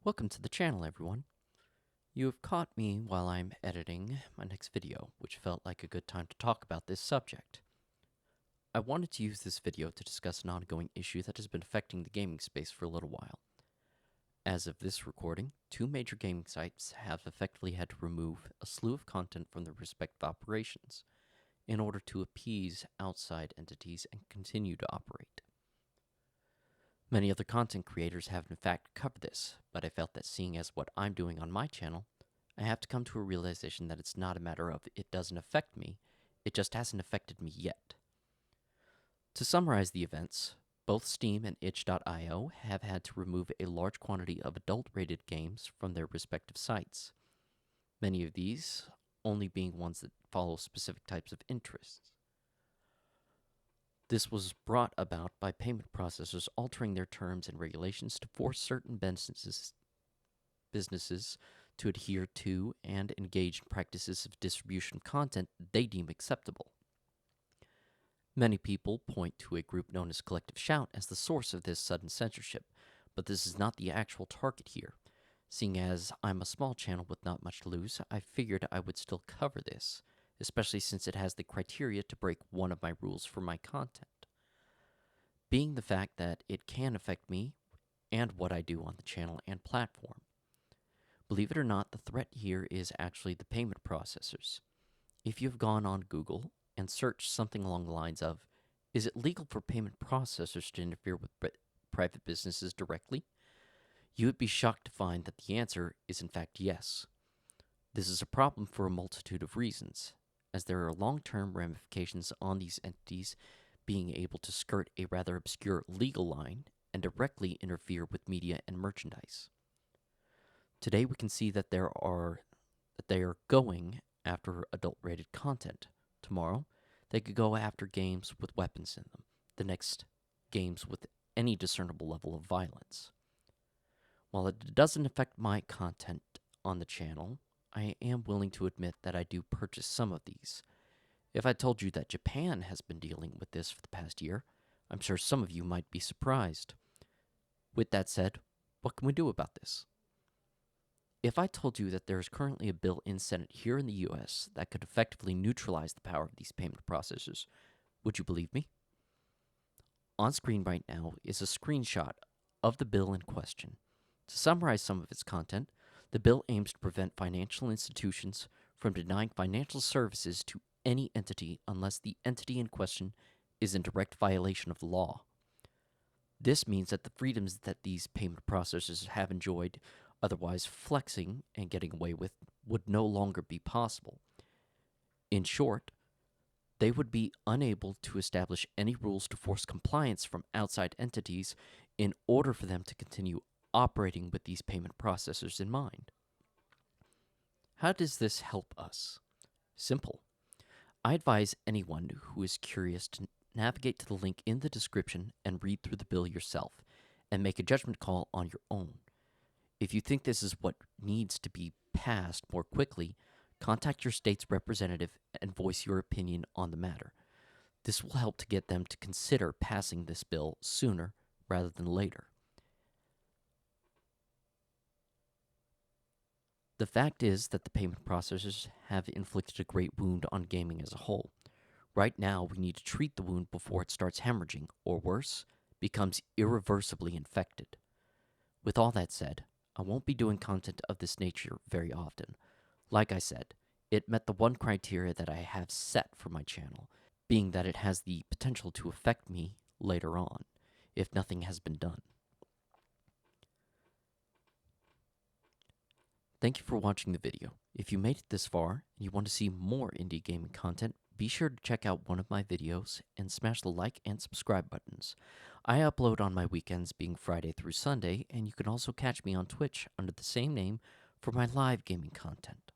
Welcome to the channel, everyone. You have caught me while I'm editing my next video, which felt like a good time to talk about this subject. I wanted to use this video to discuss an ongoing issue that has been affecting the gaming space for a little while. As of this recording, two major gaming sites have effectively had to remove a slew of content from their respective operations in order to appease outside entities and continue to operate. Many other content creators have in fact covered this, but I felt that seeing as what I'm doing on my channel, I have to come to a realization that it's not a matter of it doesn't affect me, it just hasn't affected me yet. To summarize the events, both Steam and itch.io have had to remove a large quantity of adult-rated games from their respective sites, many of these only being ones that follow specific types of interests. This was brought about by payment processors altering their terms and regulations to force certain businesses to adhere to and engage in practices of distribution of content they deem acceptable. Many people point to a group known as Collective Shout as the source of this sudden censorship, but this is not the actual target here. Seeing as I'm a small channel with not much to lose, I figured I would still cover this, especially since it has the criteria to break one of my rules for my content, being the fact that it can affect me and what I do on the channel and platform. Believe it or not, the threat here is actually the payment processors. If you've gone on Google and searched something along the lines of, is it legal for payment processors to interfere with private businesses directly? You would be shocked to find that the answer is in fact yes. This is a problem for a multitude of reasons, as there are long-term ramifications on these entities being able to skirt a rather obscure legal line and directly interfere with media and merchandise. Today we can see that they are going after adult-rated content. Tomorrow, they could go after games with weapons in them. The next, games with any discernible level of violence. While it doesn't affect my content on the channel, I am willing to admit that I do purchase some of these. If I told you that Japan has been dealing with this for the past year, I'm sure some of you might be surprised. With that said, what can we do about this? If I told you that there is currently a bill in Senate here in the US that could effectively neutralize the power of these payment processors, would you believe me? On screen right now is a screenshot of the bill in question. To summarize some of its content, the bill aims to prevent financial institutions from denying financial services to any entity unless the entity in question is in direct violation of the law. This means that the freedoms that these payment processors have enjoyed otherwise flexing and getting away with would no longer be possible. In short, they would be unable to establish any rules to force compliance from outside entities in order for them to continue operating with these payment processors in mind. How does this help us? Simple. I advise anyone who is curious to navigate to the link in the description and read through the bill yourself and make a judgment call on your own. If you think this is what needs to be passed more quickly, contact your state's representative and voice your opinion on the matter. This will help to get them to consider passing this bill sooner rather than later. The fact is that the payment processors have inflicted a great wound on gaming as a whole. Right now, we need to treat the wound before it starts hemorrhaging, or worse, becomes irreversibly infected. With all that said, I won't be doing content of this nature very often. Like I said, it met the one criteria that I have set for my channel, being that it has the potential to affect me later on, if nothing has been done. Thank you for watching the video. If you made it this far and you want to see more indie gaming content, be sure to check out one of my videos and smash the like and subscribe buttons. I upload on my weekends being Friday through Sunday, and you can also catch me on Twitch under the same name for my live gaming content.